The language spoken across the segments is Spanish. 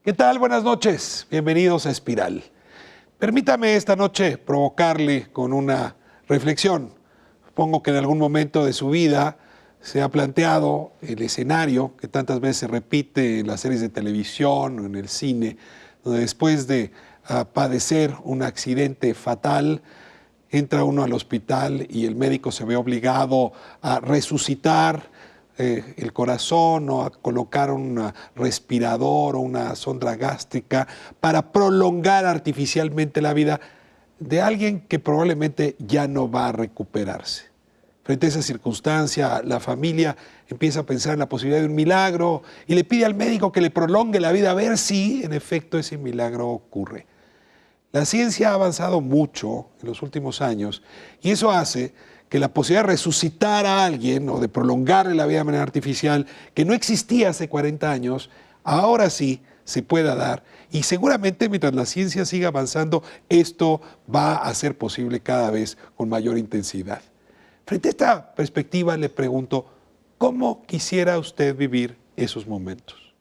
¿Qué tal? Buenas noches. Bienvenidos a Espiral. Permítame esta noche provocarle con una reflexión. Supongo que en algún momento de su vida se ha planteado el escenario que tantas veces se repite en las series de televisión o en el cine, donde después de padecer un accidente fatal, entra uno al hospital y el médico se ve obligado a resucitar el corazón o a colocar un respirador o una sonda gástrica para prolongar artificialmente la vida de alguien que probablemente ya no va a recuperarse. Frente a esa circunstancia, la familia empieza a pensar en la posibilidad de un milagro y le pide al médico que le prolongue la vida a ver si en efecto ese milagro ocurre. La ciencia ha avanzado mucho en los últimos años y eso hace que la posibilidad de resucitar a alguien o de prolongarle la vida de manera artificial, que no existía hace 40 años, ahora sí se pueda dar. Y seguramente mientras la ciencia siga avanzando, esto va a ser posible cada vez con mayor intensidad. Frente a esta perspectiva le pregunto, ¿cómo quisiera usted vivir esos momentos?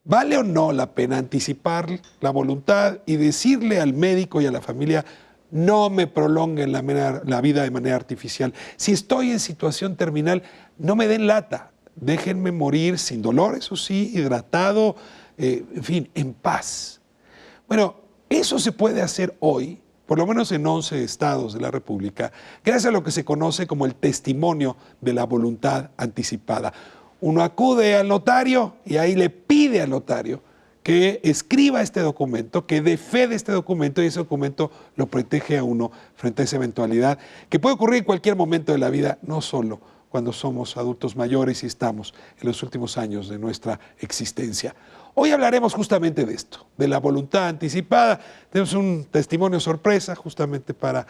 ¿Vale o no la pena anticipar la voluntad y decirle al médico y a la familia, no me prolonguen la vida de manera artificial? Si estoy en situación terminal, no me den lata, déjenme morir sin dolor, eso sí, hidratado, en fin, en paz. Bueno, eso se puede hacer hoy, por lo menos en 11 estados de la República, gracias a lo que se conoce como el testimonio de la voluntad anticipada. Uno acude al notario y ahí le pide al notario que escriba este documento, que dé fe de este documento y ese documento lo protege a uno frente a esa eventualidad que puede ocurrir en cualquier momento de la vida, no solo cuando somos adultos mayores y estamos en los últimos años de nuestra existencia. Hoy hablaremos justamente de esto, de la voluntad anticipada. Tenemos un testimonio sorpresa justamente para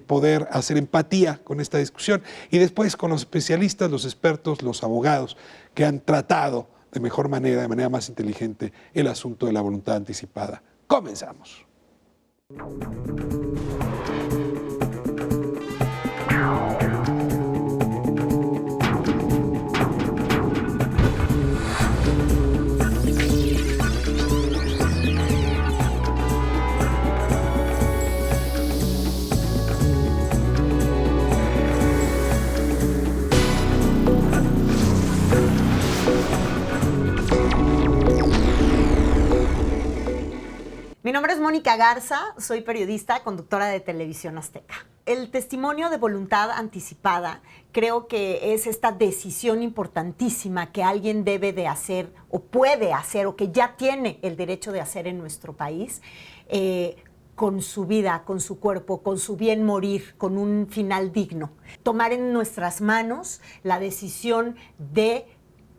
poder hacer empatía con esta discusión y después con los especialistas, los expertos, los abogados que han tratado de mejor manera, de manera más inteligente, el asunto de la voluntad anticipada. Comenzamos. Mi nombre es Mónica Garza, soy periodista, conductora de Televisión Azteca. El testimonio de voluntad anticipada creo que es esta decisión importantísima que alguien debe de hacer o puede hacer o que ya tiene el derecho de hacer en nuestro país con su vida, con su cuerpo, con su bien morir, con un final digno. Tomar en nuestras manos la decisión de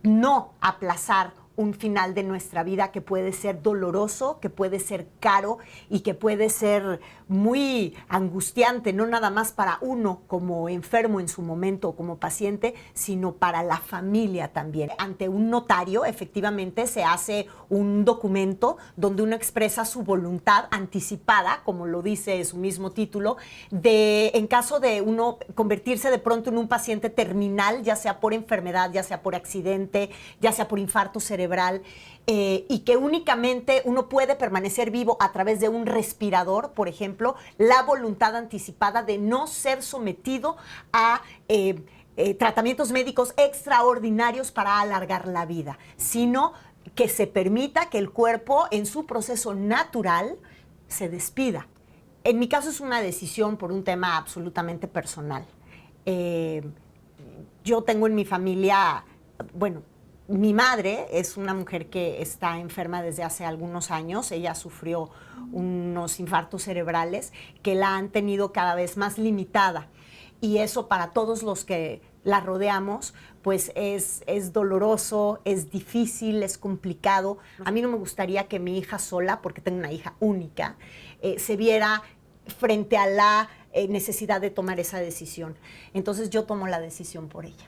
no aplazar un final de nuestra vida que puede ser doloroso, que puede ser caro y que puede ser muy angustiante, no nada más para uno como enfermo en su momento o como paciente, sino para la familia también. Ante un notario, efectivamente, se hace un documento donde uno expresa su voluntad anticipada, como lo dice su mismo título, de en caso de uno convertirse de pronto en un paciente terminal, ya sea por enfermedad, ya sea por accidente, ya sea por infarto cerebral, y que únicamente uno puede permanecer vivo a través de un respirador, por ejemplo, la voluntad anticipada de no ser sometido a tratamientos médicos extraordinarios para alargar la vida, sino que se permita que el cuerpo en su proceso natural se despida. En mi caso es una decisión por un tema absolutamente personal. Yo tengo en mi familia, bueno, mi madre es una mujer que está enferma desde hace algunos años. Ella sufrió unos infartos cerebrales que la han tenido cada vez más limitada. Y eso para todos los que la rodeamos, pues es doloroso, es difícil, es complicado. A mí no me gustaría que mi hija sola, porque tengo una hija única, se viera frente a la necesidad de tomar esa decisión. Entonces yo tomo la decisión por ella.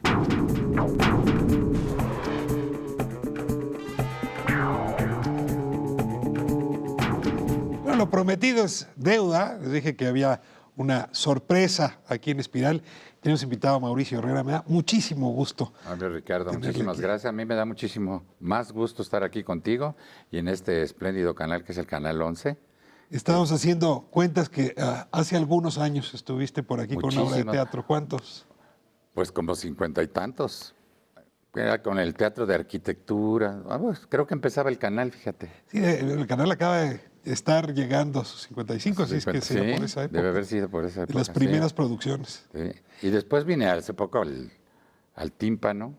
Bueno, lo prometido es deuda. Les dije que había una sorpresa aquí en Espiral. Tenemos invitado a Mauricio Herrera, me da muchísimo gusto. Hombre, Ricardo, tenerle muchísimas aquí. gracias. A mí me da muchísimo más gusto estar aquí contigo y en este espléndido canal que es el Canal 11. Estábamos haciendo cuentas que hace algunos años estuviste por aquí con una obra de Muchísimo. teatro. ¿Cuántos? Pues como 50 y tantos. Era con el teatro de arquitectura. Pues, creo que empezaba el canal, fíjate. Sí, el canal acaba de estar llegando a sus 55, así es que Sí, será por esa época. debe haber sido por esa De época. las sí. primeras producciones. Sí. Y después vine hace poco al Tímpano.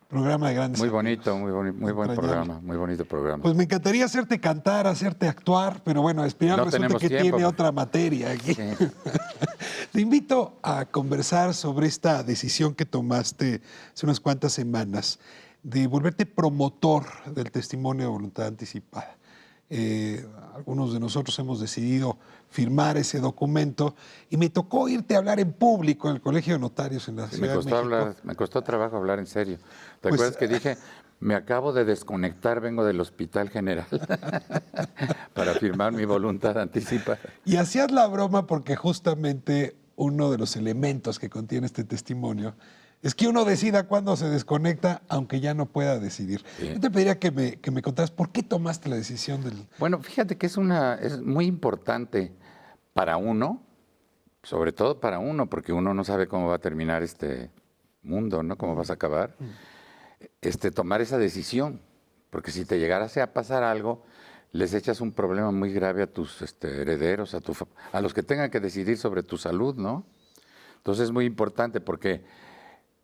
Programa de grandes Muy amigos. bonito, muy buen Entrañable. programa, muy bonito programa. Pues me encantaría hacerte cantar, hacerte actuar, pero bueno, Espiral No resulta tenemos que tiempo. tiene otra materia aquí. Sí. Te invito a conversar sobre esta decisión que tomaste hace unas cuantas semanas de volverte promotor del testimonio de voluntad anticipada. Algunos de nosotros hemos decidido firmar ese documento y me tocó irte a hablar en público en el Colegio de Notarios en la Sí, Ciudad de México. me costó trabajo hablar en serio. ¿Te Pues, acuerdas que dije, me acabo de desconectar, vengo del Hospital General para firmar mi voluntad anticipada? Y hacías la broma porque justamente uno de los elementos que contiene este testimonio es que uno decida cuándo se desconecta, aunque ya no pueda decidir. Sí. Yo te pediría que me contaras por qué tomaste la decisión del... Bueno, fíjate que es muy importante para uno, sobre todo para uno, porque uno no sabe cómo va a terminar este mundo, ¿no? Cómo vas a acabar. Tomar esa decisión, porque si te llegara a pasar algo, les echas un problema muy grave a tus herederos, a los que tengan que decidir sobre tu salud, ¿no? Entonces es muy importante porque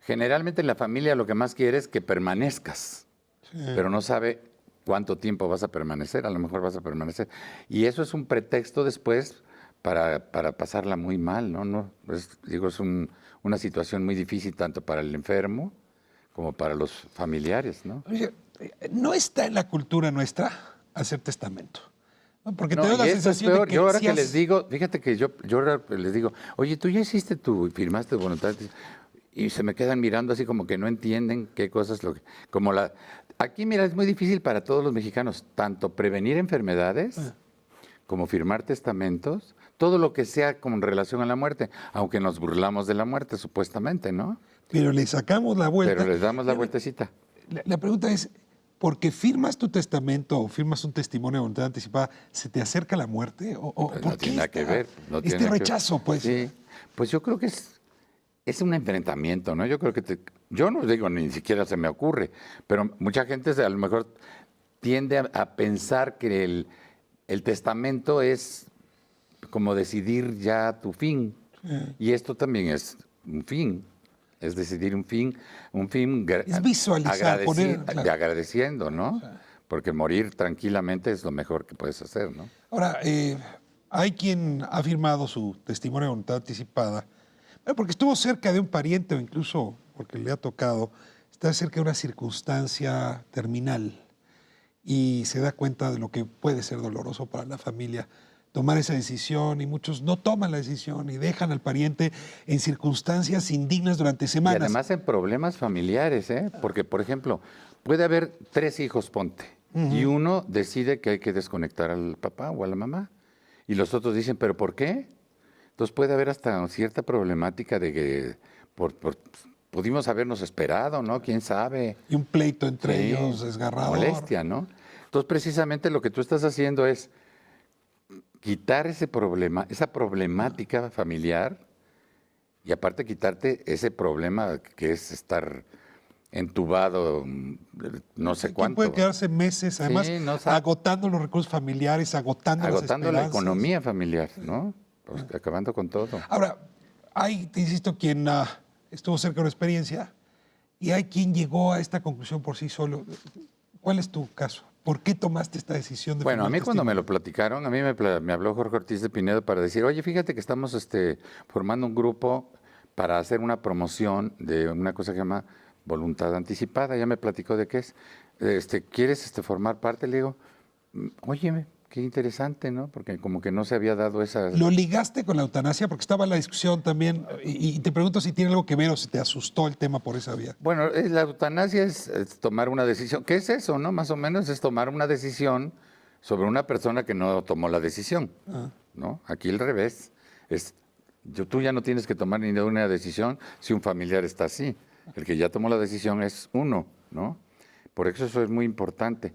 generalmente en la familia lo que más quiere es que permanezcas, pero no sabe cuánto tiempo vas a permanecer, a lo mejor vas a permanecer. Y eso es un pretexto después para pasarla muy mal, ¿no? Es una situación muy difícil tanto para el enfermo como para los familiares, ¿no? Oye, no está en la cultura nuestra hacer testamento. ¿No? Porque No, te da la y esto es sensación peor. de que Yo ahora si que has- les digo, fíjate que yo ahora les digo, oye, tú ya hiciste firmaste voluntad, y se me quedan mirando así como que no entienden qué cosas aquí mira, es muy difícil para todos los mexicanos, tanto prevenir enfermedades como firmar testamentos, todo lo que sea con relación a la muerte, aunque nos burlamos de la muerte supuestamente, ¿no? Pero le sacamos la vuelta. Pero les damos la vueltecita. La pregunta es, ¿porque firmas tu testamento o firmas un testimonio de voluntad anticipada, se te acerca la muerte? ¿O Pues por no qué tiene nada que ver. no tiene este nada que ver. rechazo, pues? Sí, pues yo creo que es un enfrentamiento, ¿no? Yo creo que yo no digo, ni siquiera se me ocurre, pero mucha gente a lo mejor tiende a pensar que el testamento es como decidir ya tu fin. Y esto también es un fin. Es decidir un fin Es visualizar, claro. agradeciendo, ¿no? Porque morir tranquilamente es lo mejor que puedes hacer, ¿no? Ahora, hay quien ha firmado su testimonio de voluntad anticipada, porque estuvo cerca de un pariente o incluso porque le ha tocado estar cerca de una circunstancia terminal y se da cuenta de lo que puede ser doloroso para la familia tomar esa decisión, y muchos no toman la decisión y dejan al pariente en circunstancias indignas durante semanas. Y además en problemas familiares, ¿eh? Porque, por ejemplo, puede haber 3 hijos, ponte, y uno decide que hay que desconectar al papá o a la mamá, y los otros dicen, ¿pero por qué? Entonces puede haber hasta cierta problemática de que pudimos habernos esperado, ¿no? ¿Quién sabe? Y un pleito entre Sí, ellos desgarrador. molestia, ¿no? Entonces precisamente lo que tú estás haciendo es quitar ese problema, esa problemática familiar, y aparte quitarte ese problema que es estar entubado no sé Aquí cuánto. puede quedarse meses, además, Sí, no sabe. agotando los recursos familiares, agotando las Agotando la esperanzas. economía familiar, ¿no? Pues acabando con todo. Ahora, hay, te insisto, quien estuvo cerca de una experiencia y hay quien llegó a esta conclusión por sí solo. ¿Cuál es tu caso? ¿Por qué tomaste esta decisión de Bueno, a firmar mí cuando me testimonio? lo platicaron, a mí me habló Jorge Ortiz de Pinedo para decir, oye, fíjate que estamos formando un grupo para hacer una promoción de una cosa que se llama voluntad anticipada. Ya me platicó de qué es. ¿Quieres formar parte? Le digo, oye, qué interesante, ¿no? Porque como que no se había dado esa... ¿Lo ligaste con la eutanasia? Porque estaba la discusión también, y te pregunto si tiene algo que ver o si te asustó el tema por esa vía. Bueno, la eutanasia es tomar una decisión. ¿Qué es eso, no? Más o menos es tomar una decisión sobre una persona que no tomó la decisión, ¿no? Aquí al revés, es Tú ya no tienes que tomar ninguna decisión si un familiar está así. El que ya tomó la decisión es uno, ¿no? Por eso es muy importante,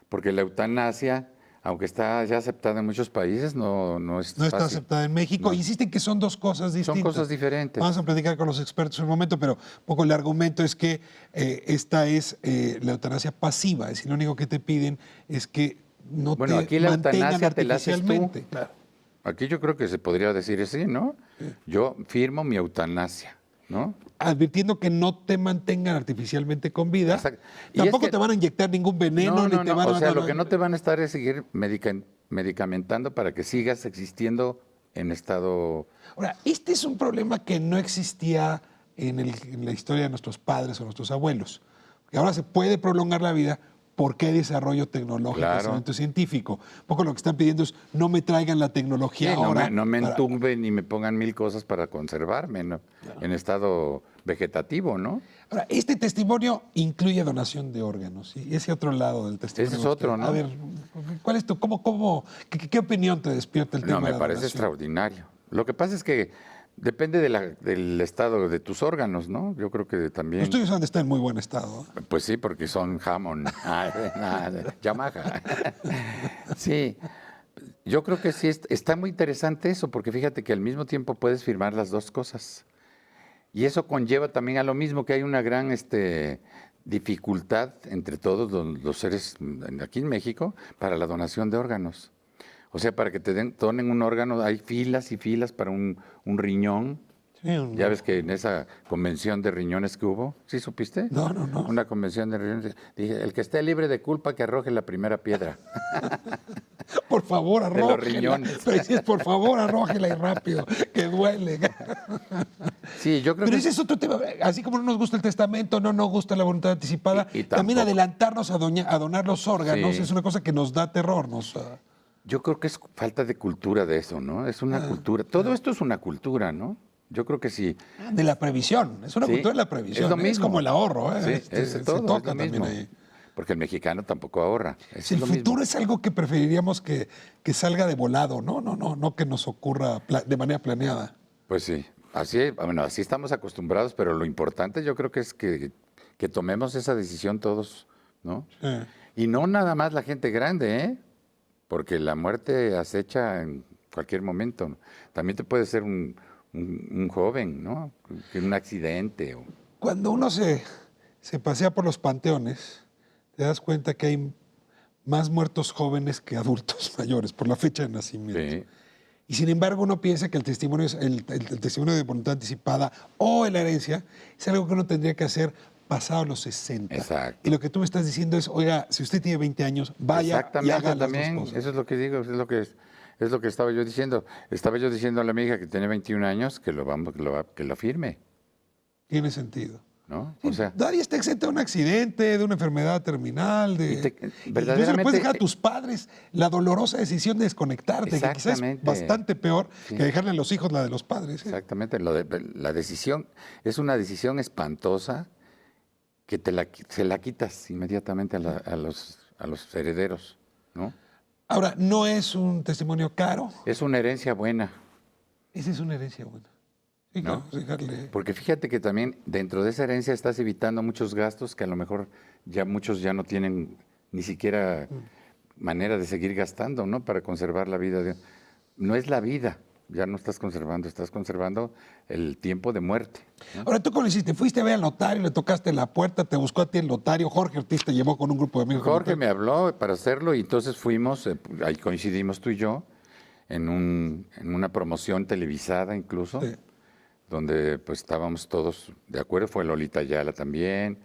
porque la eutanasia, aunque está ya aceptada en muchos países, no es No está fácil. aceptada en México. No. Insisten que son dos cosas distintas. Son cosas diferentes. Vamos a platicar con los expertos en un momento, pero un poco el argumento es que esta es la eutanasia pasiva. Es decir, lo único que te piden es que no Bueno, te aquí la mantengan eutanasia te la haces tú. artificialmente. Claro. Aquí yo creo que se podría decir así, ¿no? Yo firmo mi eutanasia, ¿no? Advirtiendo que no te mantengan artificialmente con vida. Exacto. Y Tampoco es que- te van a inyectar ningún veneno, ni te van a... O sea, lo que no te van a estar es seguir medicamentando para que sigas existiendo en estado... Ahora, este es un problema que no existía en la historia de nuestros padres o nuestros abuelos. Porque ahora se puede prolongar la vida porque hay desarrollo tecnológico, Claro. desarrollo científico. Un poco lo que están pidiendo es no me traigan la tecnología Sí, ahora. no me para- entumben ni me pongan mil cosas para conservarme, ¿no? En estado vegetativo, ¿no? Ahora, este testimonio incluye donación de órganos. Y ese otro lado del testimonio. Ese es otro, ¿no? A ver, ¿cuál es tu, qué opinión te despierta el tema No, me de la parece donación? extraordinario. Lo que pasa es que depende del estado de tus órganos, ¿no? Yo creo que también... Los tuyos han de estar en muy buen estado. Pues sí, porque son jamón, Yamaha. Sí, yo creo que sí, está muy interesante eso, porque fíjate que al mismo tiempo puedes firmar las dos cosas. Y eso conlleva también a lo mismo, que hay una gran dificultad entre todos los seres aquí en México para la donación de órganos. O sea, para que te donen un órgano, hay filas y filas para un riñón. Sí, Ya ves que en esa convención de riñones que hubo, ¿sí supiste? No. Una convención de riñones. Dije, el que esté libre de culpa que arroje la primera piedra. Por favor, De los arrójela. riñones. Pero dices, por favor, arrójela y rápido, que duele. Sí, yo creo Pero que... ese es otro tema. Así como no nos gusta el testamento, no nos gusta la voluntad anticipada, Y también tampoco. adelantarnos a donar los órganos Sí. es una cosa que nos da terror. Yo creo que es falta de cultura de eso, ¿no? Es una cultura. Todo esto es una cultura, ¿no? Yo creo que sí. De la previsión. Es una Sí, cultura de la previsión. es lo Es mismo. como el ahorro. Sí, Se es todo, toca es lo también mismo. ahí. Porque el mexicano tampoco ahorra. Si el futuro es algo que preferiríamos que salga de volado, no que nos ocurra de manera planeada. Pues sí, así estamos acostumbrados, pero lo importante yo creo que es que tomemos esa decisión todos, ¿no? Sí. Y no nada más la gente grande, ¿eh? Porque la muerte acecha en cualquier momento. También te puede ser un joven, ¿no? Que un accidente. Cuando uno se pasea por los panteones, te das cuenta que hay más muertos jóvenes que adultos mayores por la fecha de nacimiento. Sí. Y sin embargo uno piensa que el testimonio, el testimonio de voluntad anticipada o en la herencia es algo que uno tendría que hacer pasado los 60. Exacto. Y lo que tú me estás diciendo es, oiga, si usted tiene 20 años, vaya y Exactamente, haga las también. dos cosas. Eso es lo que digo, es lo que estaba yo diciendo. Estaba yo diciendo a la amiga que tiene 21 años que lo firme, Tiene sentido. ¿no? Sí, O sea, nadie está exento de un accidente, de una enfermedad terminal, Y te- incluso le verdaderamente- puedes dejar a tus padres la dolorosa decisión de desconectarte, que quizás es Exactamente. bastante peor Sí. que dejarle a los hijos la de los padres. ¿eh? exactamente, la decisión es una decisión espantosa que se la quitas inmediatamente a los herederos, ¿no? Ahora, no es un testimonio caro, Es una herencia buena. esa es una herencia buena. Sí, ¿No? claro, dejarle... Porque fíjate que también dentro de esa herencia estás evitando muchos gastos que a lo mejor ya muchos ya no tienen ni siquiera manera de seguir gastando, ¿no? Para conservar la vida. No es la vida, ya no estás conservando el tiempo de muerte. ¿no? Ahora, ¿tú cómo le hiciste? Fuiste a ver al notario, le tocaste la puerta, te buscó a ti el notario, Jorge Ortiz te llevó con un grupo de amigos. Jorge me habló para hacerlo y entonces fuimos, ahí coincidimos tú y yo, en una promoción televisada incluso. Sí. Donde pues estábamos todos de acuerdo, fue Lolita Ayala también,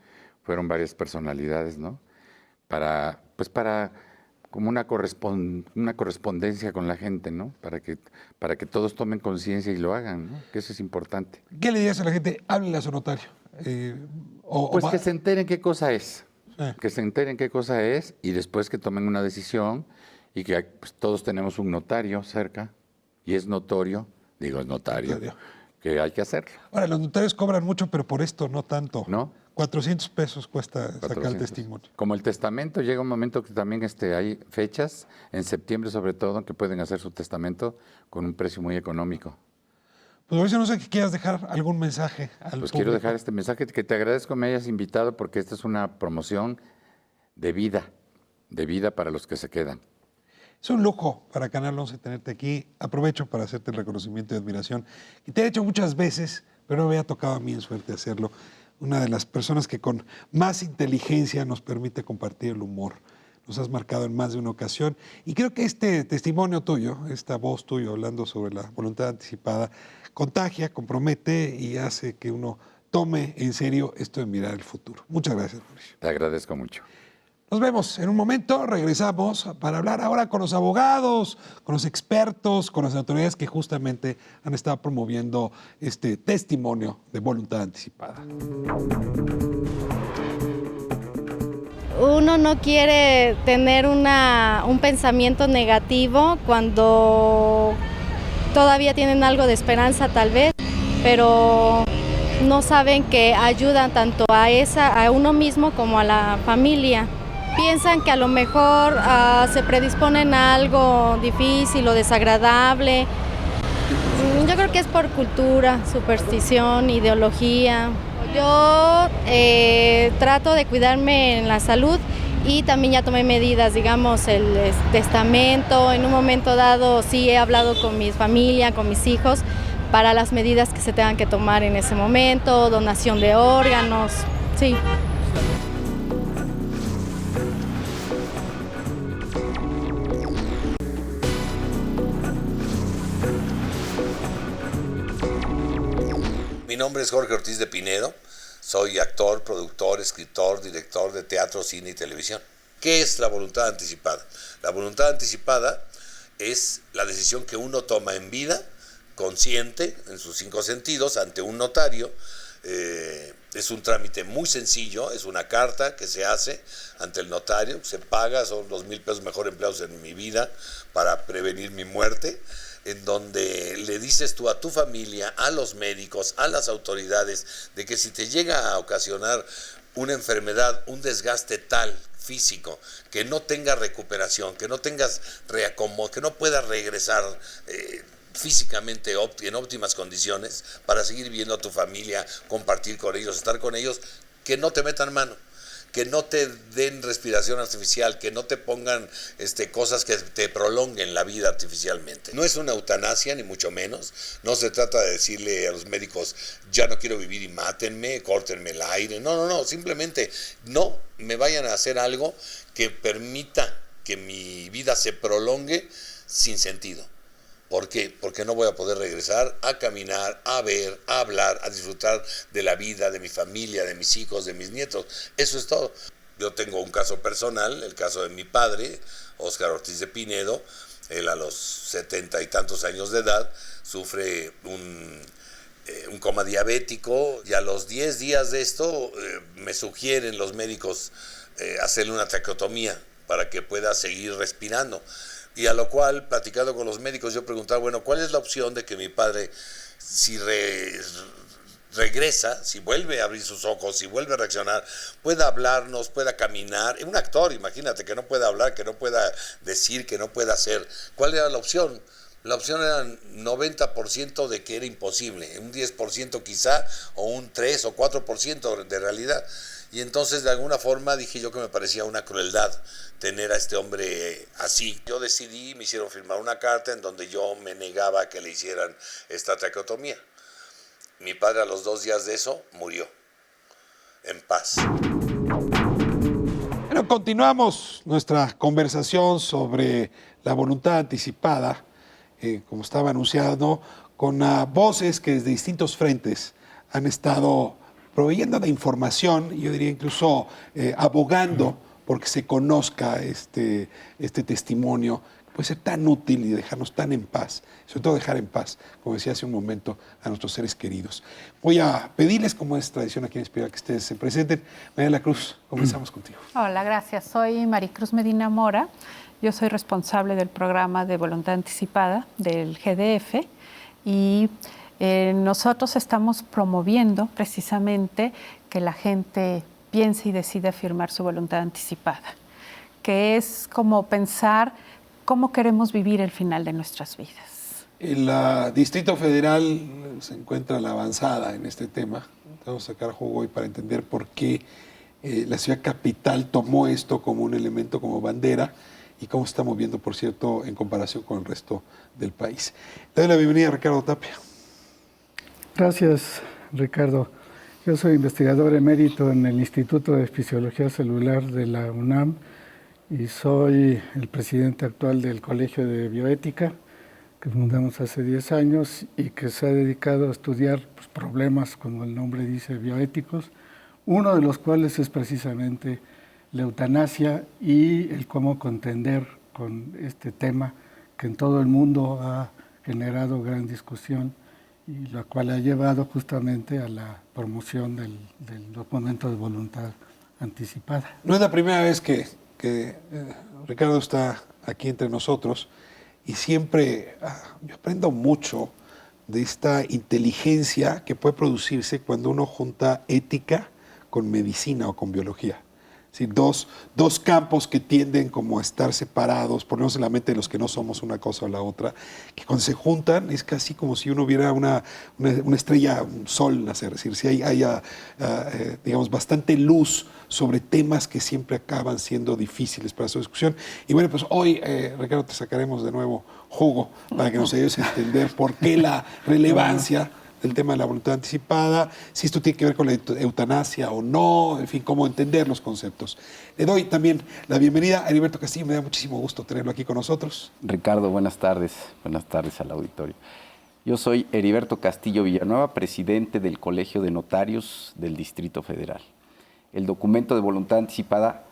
fueron varias personalidades, ¿no? Para como una correspondencia con la gente, ¿no? Para que todos tomen conciencia y lo hagan, ¿no? Que eso es importante. ¿Qué le dirías a la gente? Háblele a su notario. Pues que se enteren qué cosa es, Eh. que se enteren qué cosa es y después que tomen una decisión y que pues, todos tenemos un notario cerca y es notorio, es notario. Que hay que hacerlo. Ahora, los notarios cobran mucho, pero por esto no tanto. ¿No? 400 pesos cuesta sacar el 400. testimonio. Como el testamento, llega un momento que también hay fechas, en septiembre sobre todo, que pueden hacer su testamento con un precio muy económico. Pues Mauricio, no sé que quieras dejar algún mensaje al Pues público. quiero dejar este mensaje, que te agradezco me hayas invitado porque esta es una promoción de vida para los que se quedan. Es un lujo para Canal 11 tenerte aquí. Aprovecho para hacerte el reconocimiento y admiración. Y te he hecho muchas veces, pero no me había tocado a mí en suerte hacerlo. Una de las personas que con más inteligencia nos permite compartir el humor. Nos has marcado en más de una ocasión. Y creo que este testimonio tuyo, esta voz tuya hablando sobre la voluntad anticipada, contagia, compromete y hace que uno tome en serio esto de mirar el futuro. Muchas gracias, Mauricio. Te agradezco mucho. Nos vemos en un momento, regresamos para hablar ahora con los abogados, con los expertos, con las autoridades que justamente han estado promoviendo este testimonio de voluntad anticipada. Uno no quiere tener un pensamiento negativo cuando todavía tienen algo de esperanza tal vez, pero no saben que ayudan tanto a uno mismo como a la familia. Piensan que a lo mejor se predisponen a algo difícil o desagradable. Yo creo que es por cultura, superstición, ideología. Yo trato de cuidarme en la salud y también ya tomé medidas, digamos, el testamento. En un momento dado sí he hablado con mi familia, con mis hijos, para las medidas que se tengan que tomar en ese momento, donación de órganos, sí. Mi nombre es Jorge Ortiz de Pinedo, soy actor, productor, escritor, director de teatro, cine y televisión. ¿Qué es la voluntad anticipada? La voluntad anticipada es la decisión que uno toma en vida, consciente, en sus 5 sentidos, ante un notario. Es un trámite muy sencillo, es una carta que se hace ante el notario, se paga, son los 1,000 pesos mejor empleados en mi vida para prevenir mi muerte, en donde le dices tú a tu familia, a los médicos, a las autoridades, de que si te llega a ocasionar una enfermedad, un desgaste tal físico, que no tenga recuperación, que no tengas reacomodo, que no puedas regresar físicamente en óptimas condiciones para seguir viendo a tu familia, compartir con ellos, estar con ellos, que no te metan mano, que no te den respiración artificial, que no te pongan cosas que te prolonguen la vida artificialmente. No es una eutanasia, ni mucho menos. No se trata de decirle a los médicos, ya no quiero vivir y mátenme, córtenme el aire. No, simplemente no me vayan a hacer algo que permita que mi vida se prolongue sin sentido. ¿Por qué? Porque no voy a poder regresar a caminar, a ver, a hablar, a disfrutar de la vida, de mi familia, de mis hijos, de mis nietos. Eso es todo. Yo tengo un caso personal, el caso de mi padre, Óscar Ortiz de Pinedo. Él a los 70 y tantos años de edad sufre un coma diabético y a los 10 días de esto me sugieren los médicos hacerle una traqueotomía para que pueda seguir respirando. Y a lo cual, platicando con los médicos, yo preguntaba, bueno, ¿cuál es la opción de que mi padre, si regresa, si vuelve a abrir sus ojos, si vuelve a reaccionar, pueda hablarnos, pueda caminar? Un actor, imagínate, que no pueda hablar, que no pueda decir, que no pueda hacer. ¿Cuál era la opción? La opción era 90% de que era imposible, un 10% quizá, o un 3 o 4% de realidad. Y entonces, de alguna forma, dije yo que me parecía una crueldad tener a este hombre así. Yo decidí, me hicieron firmar una carta en donde yo me negaba a que le hicieran esta traqueotomía. Mi padre a los 2 días de eso murió, en paz. Bueno, continuamos nuestra conversación sobre la voluntad anticipada, como estaba anunciado, con voces que desde distintos frentes han estado proveyendo de información, yo diría incluso abogando porque se conozca este testimonio, que puede ser tan útil y dejarnos tan en paz, sobre todo dejar en paz, como decía hace un momento, a nuestros seres queridos. Voy a pedirles, como es tradición aquí en Espiral, que ustedes se presenten. María de la Cruz, comenzamos contigo. Hola, gracias. Soy Maricruz Medina Mora. Yo soy responsable del programa de voluntad anticipada del GDF y nosotros estamos promoviendo precisamente que la gente piense y decida firmar su voluntad anticipada, que es como pensar cómo queremos vivir el final de nuestras vidas. El Distrito Federal se encuentra a la avanzada en este tema. Vamos a sacar jugo hoy para entender por qué la ciudad capital tomó esto como un elemento, como bandera, y cómo se está moviendo, por cierto, en comparación con el resto del país. Le doy la bienvenida a Ricardo Tapia. Gracias, Ricardo. Yo soy investigador emérito en el Instituto de Fisiología Celular de la UNAM y soy el presidente actual del Colegio de Bioética, que fundamos hace 10 años y que se ha dedicado a estudiar problemas, como el nombre dice, bioéticos, uno de los cuales es precisamente la eutanasia y el cómo contender con este tema que en todo el mundo ha generado gran discusión y la cual ha llevado justamente a la promoción del documento de voluntad anticipada. No es la primera vez que Ricardo está aquí entre nosotros y siempre yo aprendo mucho de esta inteligencia que puede producirse cuando uno junta ética con medicina o con biología. Sí, dos campos que tienden como a estar separados, ponernos en la mente de los que no somos una cosa o la otra, que cuando se juntan es casi como si uno viera una estrella, un sol nacer, es decir, si haya digamos, bastante luz sobre temas que siempre acaban siendo difíciles para su discusión. Y bueno, pues hoy, Ricardo, te sacaremos de nuevo jugo para que nos ayudes a entender por qué la relevancia del tema de la voluntad anticipada, si esto tiene que ver con la eutanasia o no, en fin, cómo entender los conceptos. Le doy también la bienvenida a Heriberto Castillo, me da muchísimo gusto tenerlo aquí con nosotros. Ricardo, buenas tardes al auditorio. Yo soy Heriberto Castillo Villanueva, presidente del Colegio de Notarios del Distrito Federal. El documento de voluntad anticipada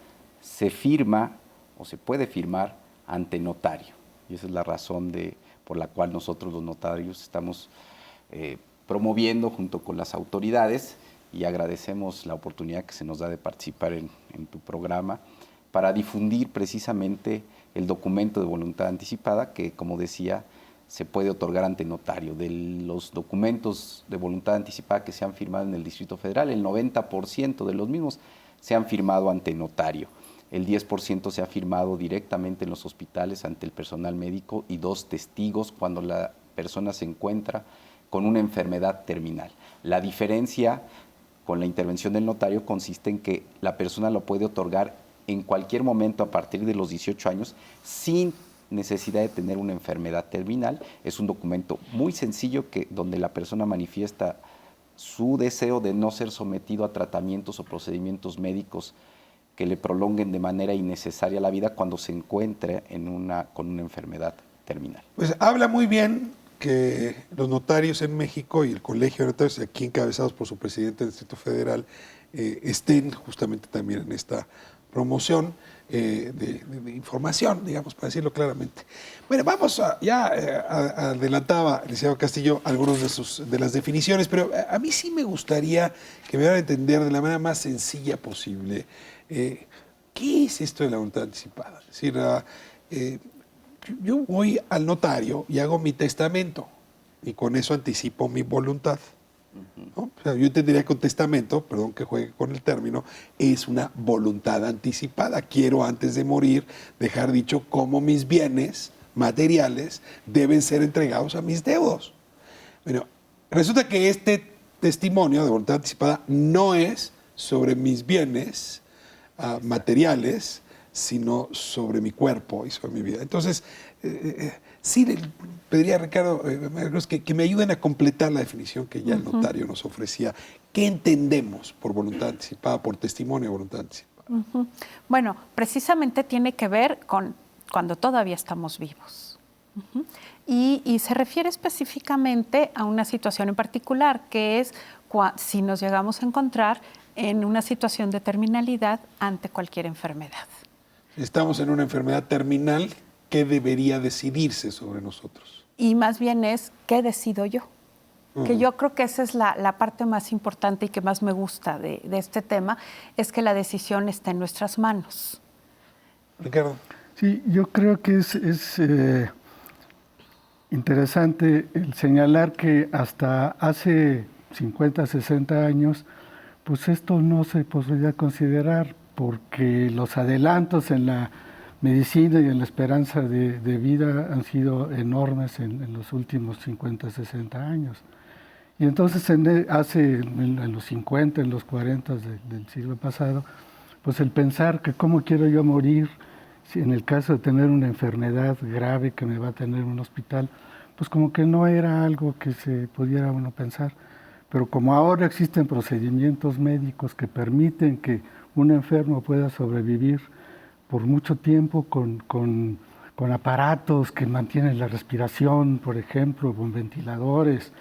se firma o se puede firmar ante notario, y esa es la razón por la cual nosotros los notarios estamos promoviendo junto con las autoridades, y agradecemos la oportunidad que se nos da de participar en tu programa para difundir precisamente el documento de voluntad anticipada que, como decía, se puede otorgar ante notario. De los documentos de voluntad anticipada que se han firmado en el Distrito Federal, el 90% de los mismos se han firmado ante notario. El 10% se ha firmado directamente en los hospitales ante el personal médico y 2 testigos cuando la persona se encuentra con una enfermedad terminal. La diferencia con la intervención del notario consiste en que la persona lo puede otorgar en cualquier momento a partir de los 18 años sin necesidad de tener una enfermedad terminal. Es un documento muy sencillo donde la persona manifiesta su deseo de no ser sometido a tratamientos o procedimientos médicos que le prolonguen de manera innecesaria la vida cuando se encuentre con una enfermedad terminal. Pues habla muy bien que los notarios en México y el Colegio de Notarios, aquí encabezados por su presidente del Distrito Federal, estén justamente también en esta promoción de información, digamos, para decirlo claramente. Bueno, vamos adelantaba el licenciado Castillo algunas de las definiciones, pero a mí sí me gustaría que me dieran a entender de la manera más sencilla posible qué es esto de la voluntad anticipada. Es decir, yo voy al notario y hago mi testamento y con eso anticipo mi voluntad, ¿no? O sea, yo entendería que un testamento, perdón que juegue con el término, es una voluntad anticipada. Quiero antes de morir dejar dicho cómo mis bienes materiales deben ser entregados a mis deudos. Bueno, resulta que este testimonio de voluntad anticipada no es sobre mis bienes materiales, sino sobre mi cuerpo y sobre mi vida. Entonces, sí le pediría a Ricardo que me ayuden a completar la definición que ya el notario nos ofrecía. ¿Qué entendemos por voluntad anticipada, por testimonio de voluntad anticipada? Bueno, precisamente tiene que ver con cuando todavía estamos vivos. Y se refiere específicamente a una situación en particular, que es si nos llegamos a encontrar en una situación de terminalidad ante cualquier enfermedad. Estamos en una enfermedad terminal, ¿qué debería decidirse sobre nosotros? Y más bien es, ¿qué decido yo? Que yo creo que esa es la parte más importante y que más me gusta de este tema, es que la decisión está en nuestras manos. Ricardo. Sí, yo creo que es interesante el señalar que hasta hace 50, 60 años, pues esto no se podría considerar porque los adelantos en la medicina y en la esperanza de vida han sido enormes en los últimos 50, 60 años. Y entonces en los 50, en los 40 del siglo pasado, pues el pensar que cómo quiero yo morir si en el caso de tener una enfermedad grave que me va a tener en un hospital, pues como que no era algo que se pudiera uno pensar. Pero como ahora existen procedimientos médicos que permiten que un enfermo pueda sobrevivir por mucho tiempo con aparatos que mantienen la respiración, por ejemplo, con ventiladores,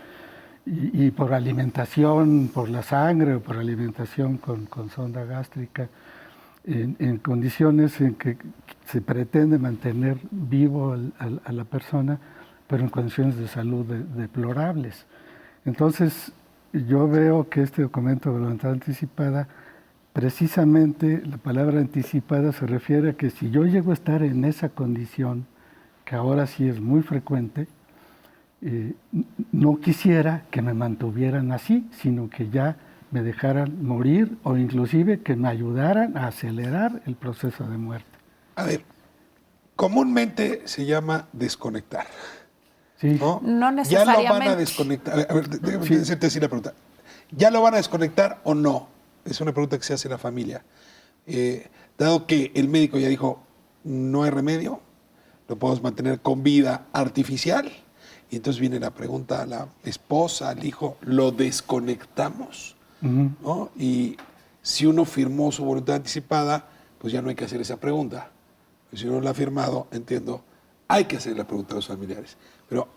y por alimentación, por la sangre o por alimentación con sonda gástrica, en condiciones en que se pretende mantener vivo a la persona, pero en condiciones de salud deplorables. Entonces, yo veo que este documento de voluntad anticipada, precisamente la palabra anticipada se refiere a que si yo llego a estar en esa condición, que ahora sí es muy frecuente, no quisiera que me mantuvieran así, sino que ya me dejaran morir o inclusive que me ayudaran a acelerar el proceso de muerte. A ver, comúnmente se llama desconectar. Sí. No necesariamente. Ya lo van a desconectar. A ver, déjame hacerte así la pregunta. ¿Ya lo van a desconectar o no? Es una pregunta que se hace en la familia. Dado que el médico ya dijo, no hay remedio, lo podemos mantener con vida artificial. Y entonces viene la pregunta a la esposa, al hijo, ¿lo desconectamos? ¿No? Y si uno firmó su voluntad anticipada, pues ya no hay que hacer esa pregunta. Si uno la ha firmado, entiendo, hay que hacer la pregunta a los familiares. Pero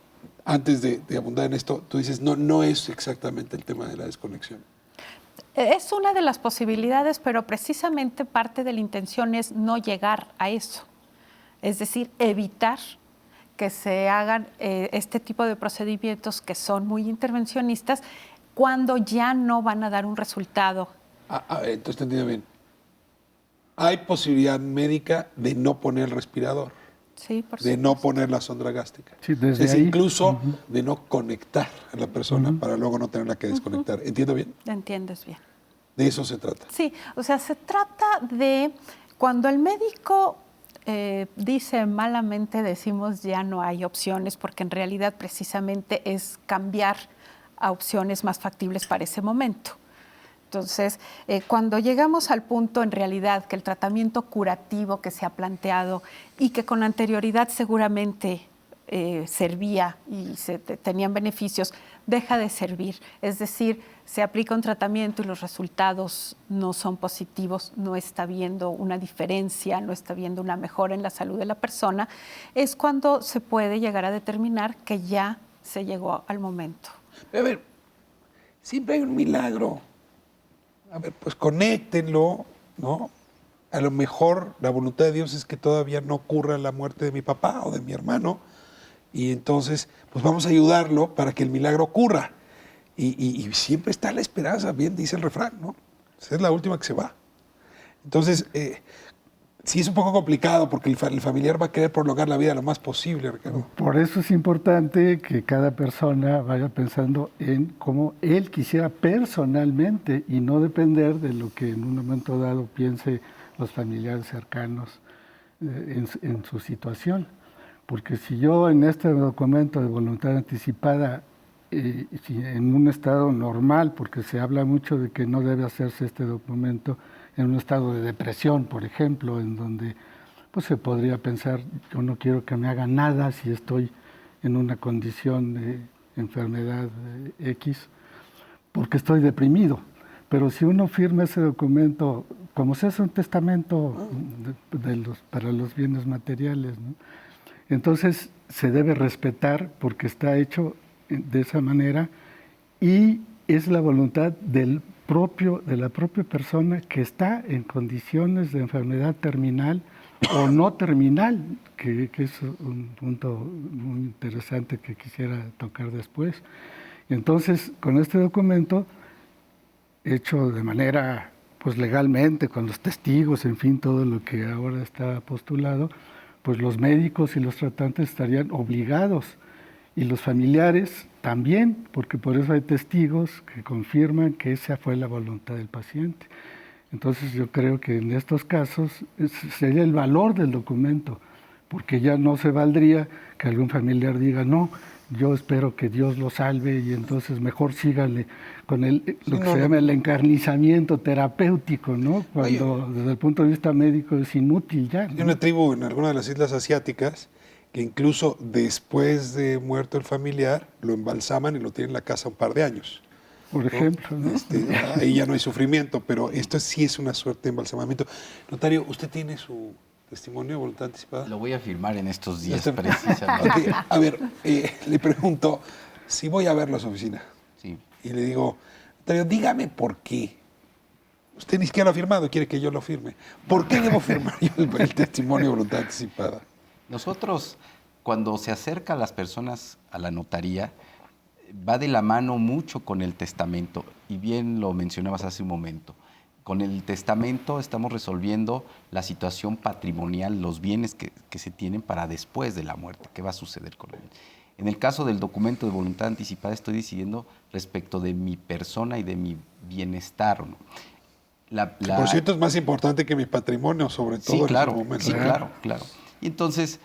antes de abundar en esto, tú dices, no es exactamente el tema de la desconexión. Es una de las posibilidades, pero precisamente parte de la intención es no llegar a eso. Es decir, evitar que se hagan este tipo de procedimientos que son muy intervencionistas cuando ya no van a dar un resultado. Entonces te entiendo bien. Hay posibilidad médica de no poner el respirador, Sí, por de no poner la sonda gástrica. Sí, desde ahí. Incluso de no conectar a la persona para luego no tenerla que desconectar. ¿Entiendo bien? Entiendes bien. De eso se trata. Sí, o sea, se trata de cuando el médico dice malamente, decimos ya no hay opciones, porque en realidad precisamente es cambiar a opciones más factibles para ese momento. Entonces, cuando llegamos al punto en realidad que el tratamiento curativo que se ha planteado y que con anterioridad seguramente servía y tenían beneficios, deja de servir. Es decir, se aplica un tratamiento y los resultados no son positivos, no está viendo una diferencia, no está viendo una mejora en la salud de la persona, es cuando se puede llegar a determinar que ya se llegó al momento. A ver, siempre hay un milagro. A ver, pues conéctenlo, ¿no? A lo mejor la voluntad de Dios es que todavía no ocurra la muerte de mi papá o de mi hermano, y entonces, pues vamos a ayudarlo para que el milagro ocurra. Y siempre está la esperanza, bien dice el refrán, ¿no? Esa es la última que se va. Entonces, sí es un poco complicado porque el familiar va a querer prolongar la vida lo más posible, Ricardo. Por eso es importante que cada persona vaya pensando en cómo él quisiera personalmente y no depender de lo que en un momento dado piense los familiares cercanos en su situación. Porque si yo en este documento de voluntad anticipada, en un estado normal, porque se habla mucho de que no debe hacerse este documento en un estado de depresión, por ejemplo, en donde pues se podría pensar, yo no quiero que me hagan nada si estoy en una condición de enfermedad X, porque estoy deprimido. Pero si uno firma ese documento, como si es un testamento para los bienes materiales, ¿no? Entonces se debe respetar porque está hecho de esa manera y es la voluntad de la propia persona que está en condiciones de enfermedad terminal o no terminal, que es un punto muy interesante que quisiera tocar después. Entonces, con este documento, hecho de manera pues legalmente, con los testigos, en fin, todo lo que ahora está postulado, pues los médicos y los tratantes estarían obligados y los familiares también, porque por eso hay testigos que confirman que esa fue la voluntad del paciente. Entonces yo creo que en estos casos sería el valor del documento, porque ya no se valdría que algún familiar diga, no, yo espero que Dios lo salve y entonces mejor sígale con lo que se llama el encarnizamiento terapéutico, ¿no? Cuando desde el punto de vista médico es inútil ya, ¿no? Hay una tribu en alguna de las islas asiáticas que incluso después de muerto el familiar lo embalsaman y lo tienen en la casa un par de años. Por ejemplo, ¿no? Ahí ya no hay sufrimiento, pero esto sí es una suerte de embalsamamiento. Notario, ¿usted tiene su testimonio de voluntad anticipada? Lo voy a firmar en estos días precisamente. Okay. A ver, le pregunto, si voy a verlo a su oficina Sí. y le digo, notario, dígame por qué. Usted ni siquiera lo ha firmado, quiere que yo lo firme. ¿Por qué debo firmar yo el testimonio de voluntad anticipada? Nosotros, cuando se acerca a las personas a la notaría, va de la mano mucho con el testamento, y bien lo mencionabas hace un momento. Con el testamento estamos resolviendo la situación patrimonial, los bienes que se tienen para después de la muerte, qué va a suceder con él. En el caso del documento de voluntad anticipada estoy decidiendo respecto de mi persona y de mi bienestar, ¿no? Por cierto, es más importante que mi patrimonio, sobre todo sí, claro, en ese momento. Sí, claro. Y entonces,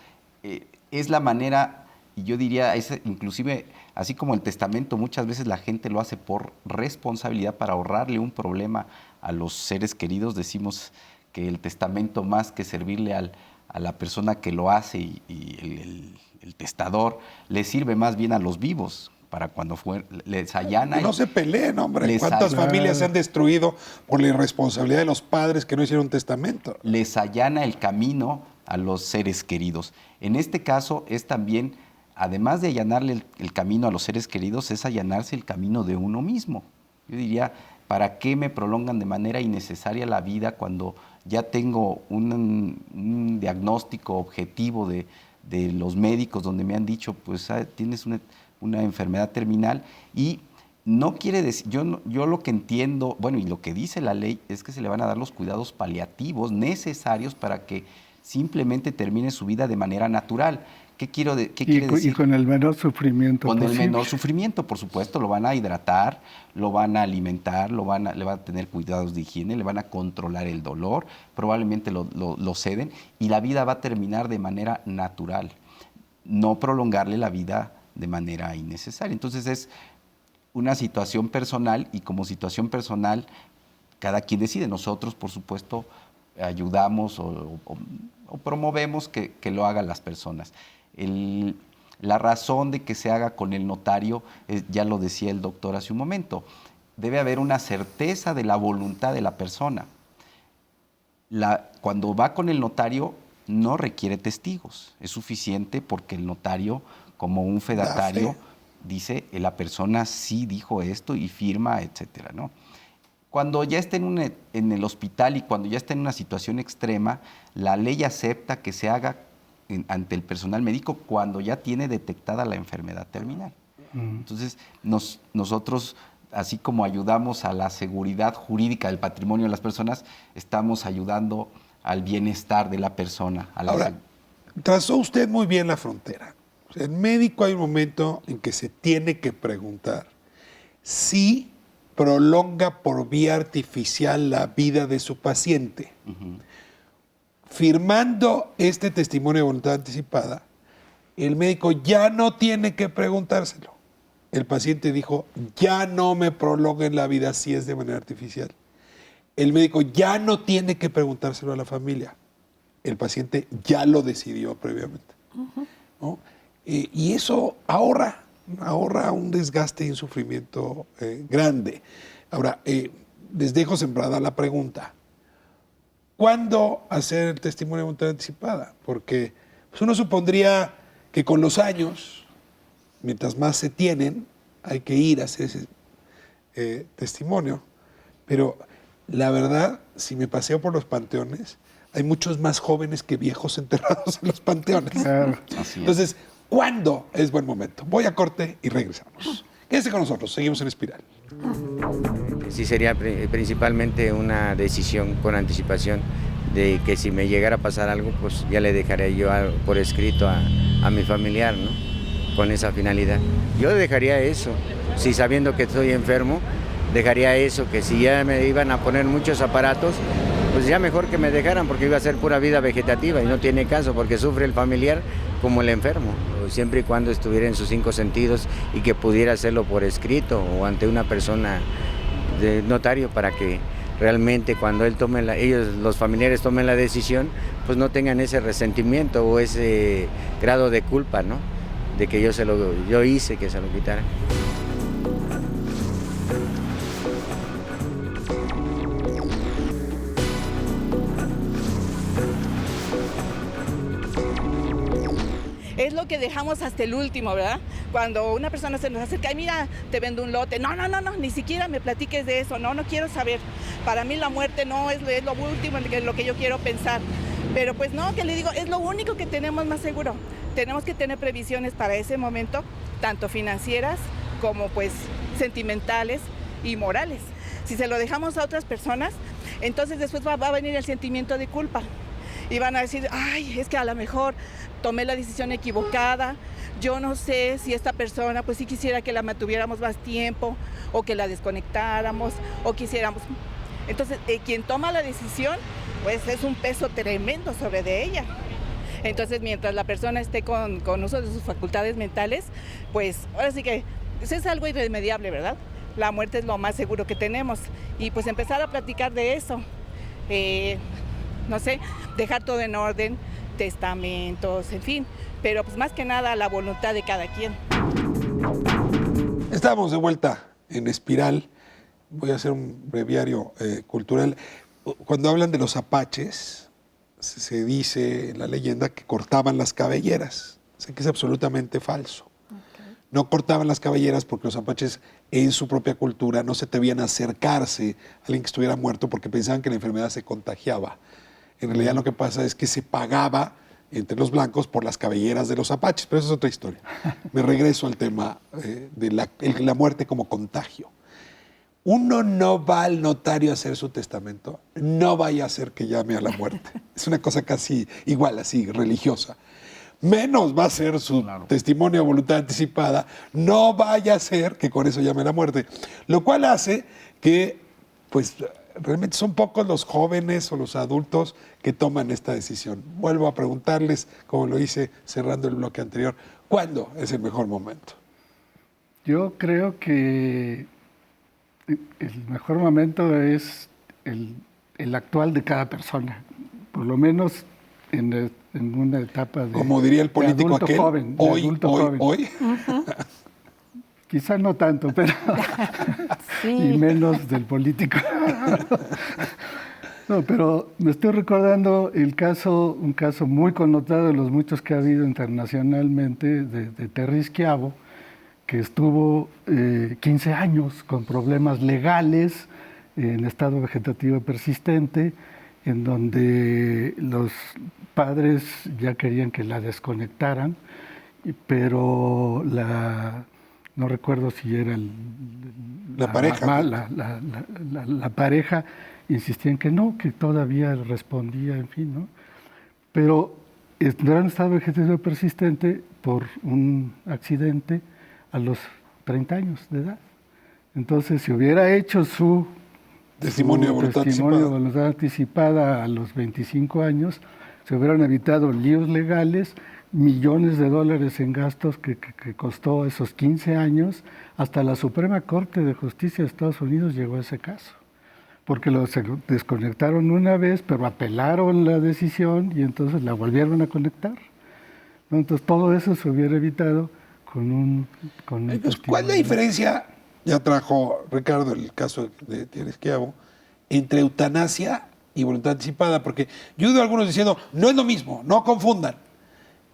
es la manera, y yo diría, inclusive, así como el testamento, muchas veces la gente lo hace por responsabilidad para ahorrarle un problema a los seres queridos. Decimos que el testamento, más que servirle a la persona que lo hace y el testador, le sirve más bien a los vivos, para cuando les allana. No se peleen, hombre. ¿Cuántas familias se han destruido por la irresponsabilidad de los padres que no hicieron testamento? Les allana el camino a los seres queridos. En este caso es también, además de allanarle el camino a los seres queridos, es allanarse el camino de uno mismo. Yo diría, ¿para qué me prolongan de manera innecesaria la vida cuando ya tengo un diagnóstico objetivo de los médicos donde me han dicho, pues tienes una enfermedad terminal? Y no quiere decir, yo lo que entiendo, bueno, y lo que dice la ley es que se le van a dar los cuidados paliativos necesarios para que simplemente termine su vida de manera natural. ¿Qué quiere decir? Y con el menor sufrimiento Con posible. el menor sufrimiento, por supuesto. Lo van a hidratar, lo van a alimentar, le van a tener cuidados de higiene, le van a controlar el dolor, probablemente lo ceden, y la vida va a terminar de manera natural, no prolongarle la vida de manera innecesaria. Entonces es una situación personal, y como situación personal cada quien decide. Nosotros, por supuesto, ayudamos o promovemos que lo hagan las personas. La razón de que se haga con el notario, ya lo decía el doctor hace un momento, debe haber una certeza de la voluntad de la persona. Cuando va con el notario no requiere testigos, es suficiente porque el notario, como un fedatario, dice, la persona sí dijo esto y firma, etcétera, ¿no? Cuando ya esté en el hospital y cuando ya esté en una situación extrema, la ley acepta que se haga ante el personal médico cuando ya tiene detectada la enfermedad terminal. Entonces, nosotros, así como ayudamos a la seguridad jurídica del patrimonio de las personas, estamos ayudando al bienestar de la persona. Ahora, trazó usted muy bien la frontera. O sea, en médico hay un momento en que se tiene que preguntar si prolonga por vía artificial la vida de su paciente. Firmando este testimonio de voluntad anticipada, el médico ya no tiene que preguntárselo. El paciente dijo, ya no me prolonguen la vida si es de manera artificial. El médico ya no tiene que preguntárselo a la familia. El paciente ya lo decidió previamente. ¿No? Y eso ahorra un desgaste y un sufrimiento grande. Ahora, les dejo sembrada la pregunta. ¿Cuándo hacer el testimonio de voluntad anticipada? Porque pues, uno supondría que con los años, mientras más se tienen, hay que ir a hacer ese testimonio. Pero la verdad, si me paseo por los panteones, hay muchos más jóvenes que viejos enterrados en los panteones. Claro. Entonces, ¿cuándo es buen momento? Voy a corte y regresamos. Quédense con nosotros, seguimos en Espiral. Sí, sería principalmente una decisión con anticipación de que si me llegara a pasar algo, pues ya le dejaré yo por escrito a mi familiar, ¿no? Con esa finalidad. Yo dejaría eso, si sabiendo que estoy enfermo, dejaría eso, que si ya me iban a poner muchos aparatos, pues ya mejor que me dejaran, porque iba a ser pura vida vegetativa y no tiene caso, porque sufre el familiar como el enfermo, siempre y cuando estuviera en sus 5 sentidos y que pudiera hacerlo por escrito o ante una persona de notario, para que realmente cuando él tome ellos, los familiares, tomen la decisión, pues no tengan ese resentimiento o ese grado de culpa, ¿no? De que yo hice que se lo quitaran. Es lo que dejamos hasta el último, ¿verdad? Cuando una persona se nos acerca y mira, te vendo un lote. No, ni siquiera me platiques de eso. No quiero saber. Para mí la muerte no es lo último en lo que yo quiero pensar. Pero pues no, que le digo, es lo único que tenemos más seguro. Tenemos que tener previsiones para ese momento, tanto financieras como pues sentimentales y morales. Si se lo dejamos a otras personas, entonces después va a venir el sentimiento de culpa. Y van a decir, ay, es que a lo mejor tomé la decisión equivocada, yo no sé si esta persona, pues sí quisiera que la mantuviéramos más tiempo, o que la desconectáramos, o quisiéramos. Entonces, quien toma la decisión, pues es un peso tremendo sobre de ella. Entonces, mientras la persona esté con uso de sus facultades mentales, pues ahora sí que eso es algo irremediable, ¿verdad? La muerte es lo más seguro que tenemos. Y pues empezar a platicar de eso. No sé, dejar todo en orden, testamentos, en fin, pero pues más que nada la voluntad de cada quien. Estamos de vuelta en Espiral. Voy a hacer un breviario cultural. Cuando hablan de los apaches, se dice en la leyenda que cortaban las cabelleras. Sé que es absolutamente falso. Okay. No cortaban las cabelleras porque los apaches en su propia cultura no se atrevían a acercarse a alguien que estuviera muerto porque pensaban que la enfermedad se contagiaba. En realidad lo que pasa es que se pagaba entre los blancos por las cabelleras de los apaches, pero eso es otra historia. Me regreso al tema de la muerte como contagio. Uno no va al notario a hacer su testamento, no vaya a hacer que llame a la muerte. Es una cosa casi igual, así, religiosa. Menos va a ser su testimonio de voluntad anticipada, no vaya a ser que con eso llame a la muerte. Lo cual hace que, pues, realmente son pocos los jóvenes o los adultos que toman esta decisión. Vuelvo a preguntarles, como lo hice cerrando el bloque anterior, ¿cuándo es el mejor momento? Yo creo que el mejor momento es el actual de cada persona, por lo menos en una etapa de, como diría el político adulto aquel, joven, hoy. Uh-huh. Quizá no tanto, pero sí. Y menos del político. No, pero me estoy recordando un caso muy connotado de los muchos que ha habido internacionalmente de Terry Schiavo, que estuvo 15 años con problemas legales en estado vegetativo persistente, en donde los padres ya querían que la desconectaran, pero no recuerdo si era la pareja. La pareja insistía en que no, que todavía respondía, en fin, ¿no? Pero entró en estado vegetativo persistente por un accidente a los 30 años de edad. Entonces, si hubiera hecho su testimonio de voluntad anticipada a los 25 años, se hubieran evitado líos legales, millones de dólares en gastos que costó esos 15 años. Hasta la Suprema Corte de Justicia de Estados Unidos llegó a ese caso, porque lo desconectaron una vez, pero apelaron la decisión y entonces la volvieron a conectar. Entonces todo eso se hubiera evitado con un ¿Cuál es la diferencia? Ya trajo Ricardo el caso de Terry Schiavo, entre eutanasia y voluntad anticipada, porque yo he oído a algunos diciendo, no es lo mismo, no confundan.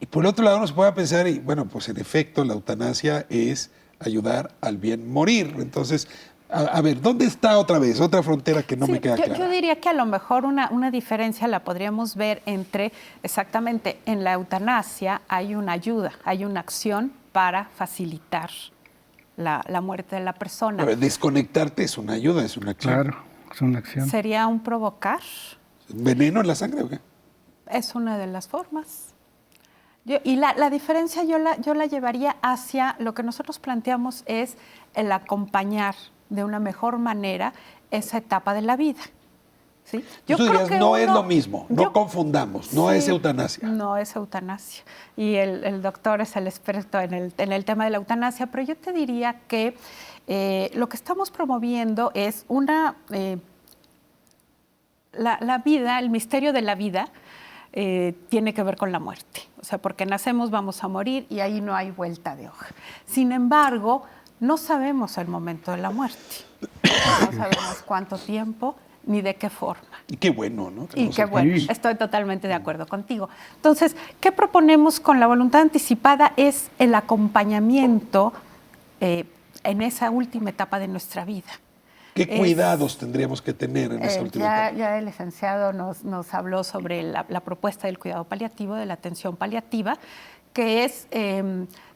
Y por el otro lado uno se puede pensar, y bueno, pues en efecto la eutanasia es ayudar al bien morir. Entonces, a ver, ¿dónde está otra vez? Otra frontera que no me queda clara. Yo diría que a lo mejor una diferencia la podríamos ver entre, exactamente, en la eutanasia hay una ayuda, hay una acción para facilitar la muerte de la persona. Pero desconectarte es una ayuda, es una acción. Claro, es una acción. ¿Sería un provocar? ¿Veneno en la sangre o qué? Es una de las formas. Y la diferencia yo la llevaría hacia lo que nosotros planteamos es el acompañar de una mejor manera esa etapa de la vida. ¿Sí? Tú dirías, no es lo mismo, no confundamos, no es eutanasia. No es eutanasia. Y el doctor es el experto en el tema de la eutanasia, pero yo te diría que lo que estamos promoviendo es la vida, el misterio de la vida tiene que ver con la muerte. O sea, porque nacemos, vamos a morir y ahí no hay vuelta de hoja. Sin embargo, no sabemos el momento de la muerte. No sabemos cuánto tiempo ni de qué forma. Y qué bueno, ¿no? Y qué bueno, estoy totalmente de acuerdo contigo. Entonces, ¿qué proponemos con la voluntad anticipada? Es el acompañamiento en esa última etapa de nuestra vida. ¿Qué cuidados tendríamos que tener en esa última etapa? Ya el licenciado nos habló sobre la propuesta del cuidado paliativo, de la atención paliativa, que es,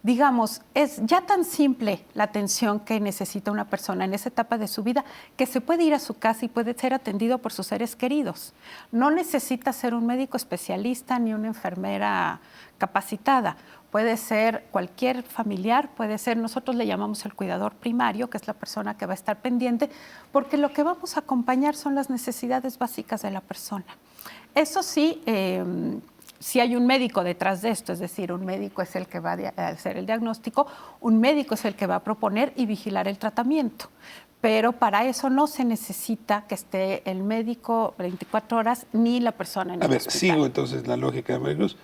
digamos, es ya tan simple la atención que necesita una persona en esa etapa de su vida que se puede ir a su casa y puede ser atendido por sus seres queridos. No necesita ser un médico especialista ni una enfermera capacitada. Puede ser cualquier familiar, puede ser, nosotros le llamamos el cuidador primario, que es la persona que va a estar pendiente, porque lo que vamos a acompañar son las necesidades básicas de la persona. Eso sí, si hay un médico detrás de esto, es decir, un médico es el que va a hacer el diagnóstico, un médico es el que va a proponer y vigilar el tratamiento. Pero para eso no se necesita que esté el médico 24 horas ni la persona en el hospital. Sigo entonces la lógica de Maricruz.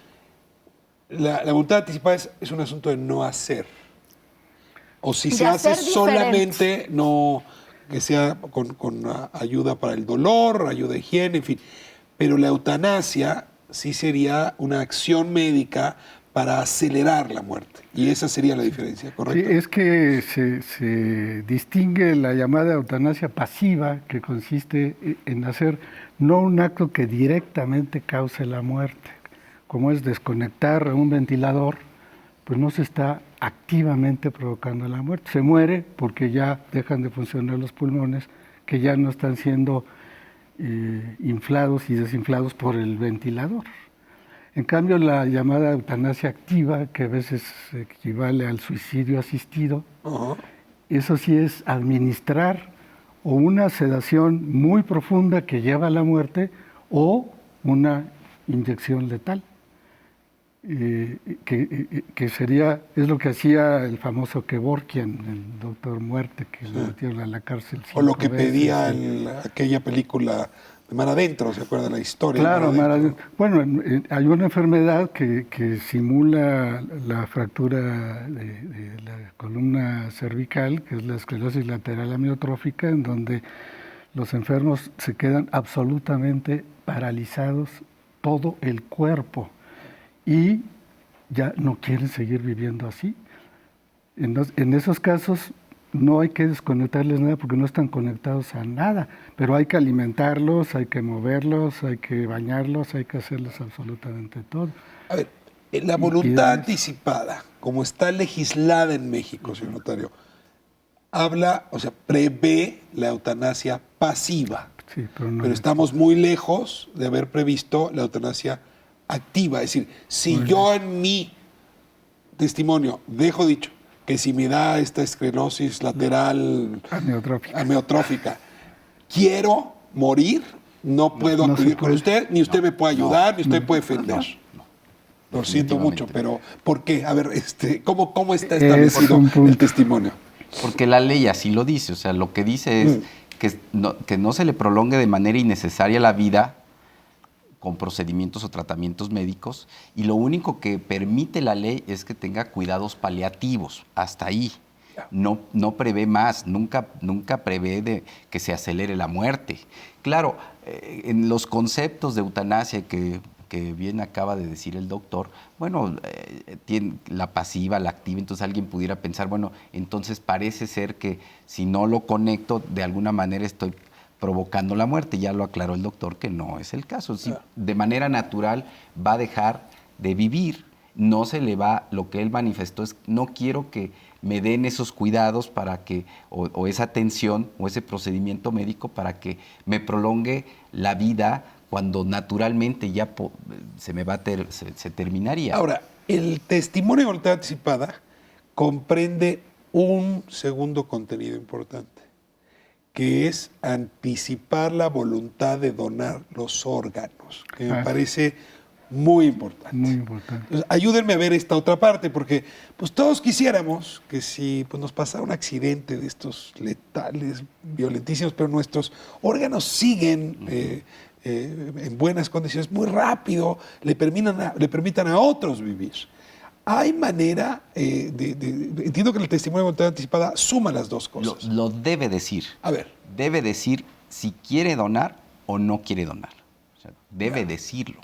La voluntad anticipada es un asunto de no hacer. O si se hace solamente, no que sea con ayuda para el dolor, ayuda de higiene, en fin. Pero la eutanasia sí sería una acción médica para acelerar la muerte. Y esa sería la diferencia, ¿correcto? Sí, es que se distingue la llamada eutanasia pasiva, que consiste en hacer no un acto que directamente cause la muerte, como es desconectar un ventilador, pues no se está activamente provocando la muerte. Se muere porque ya dejan de funcionar los pulmones, que ya no están siendo inflados y desinflados por el ventilador. En cambio, la llamada eutanasia activa, que a veces equivale al suicidio asistido, eso sí es administrar o una sedación muy profunda que lleva a la muerte o una inyección letal. Que sería, es lo que hacía el famoso Kevorkian, el doctor Muerte, que lo metieron a la cárcel. O lo que pedía en aquella película de Mar Adentro, ¿se acuerda la historia? Claro, Mar Adentro. Bueno, hay una enfermedad que simula la fractura de la columna cervical, que es la esclerosis lateral amiotrófica, en donde los enfermos se quedan absolutamente paralizados todo el cuerpo y ya no quieren seguir viviendo así. En esos casos no hay que desconectarles nada porque no están conectados a nada, pero hay que alimentarlos, hay que moverlos, hay que bañarlos, hay que hacerles absolutamente todo. A ver, la voluntad anticipada, como está legislada en México, señor notario, habla, o sea, prevé la eutanasia pasiva, sí, pero estamos muy lejos de haber previsto la eutanasia activa. Es decir, si yo en mi testimonio dejo dicho que si me da esta esclerosis lateral amiotrófica, quiero morir, no puedo acudir con usted, ni usted me puede ayudar, ni usted puede defender. Lo siento mucho, pero ¿por qué? A ver, ¿cómo está establecido el testimonio? Porque la ley así lo dice, o sea, lo que dice es que no se le prolongue de manera innecesaria la vida con procedimientos o tratamientos médicos, y lo único que permite la ley es que tenga cuidados paliativos, hasta ahí. No prevé más, nunca prevé que se acelere la muerte. Claro, en los conceptos de eutanasia que bien acaba de decir el doctor, bueno, tiene la pasiva, la activa, entonces alguien pudiera pensar, bueno, entonces parece ser que si no lo conecto, de alguna manera estoy provocando la muerte. Ya lo aclaró el doctor que no es el caso. Sí, de manera natural va a dejar de vivir. No se le va, lo que él manifestó es, no quiero que me den esos cuidados para que, o esa atención o ese procedimiento médico para que me prolongue la vida cuando naturalmente ya se me va se terminaría. Ahora, el testimonio de voluntad anticipada comprende un segundo contenido importante, que es anticipar la voluntad de donar los órganos, que me parece muy importante. Muy importante. Entonces, ayúdenme a ver esta otra parte, porque pues todos quisiéramos que si pues, nos pasara un accidente de estos letales, violentísimos, pero nuestros órganos siguen en buenas condiciones muy rápido, le permitan a otros vivir. Hay manera entiendo que el testimonio de voluntad anticipada suma las dos cosas. Lo debe decir. A ver. Debe decir si quiere donar o no quiere donar. O sea, debe decirlo.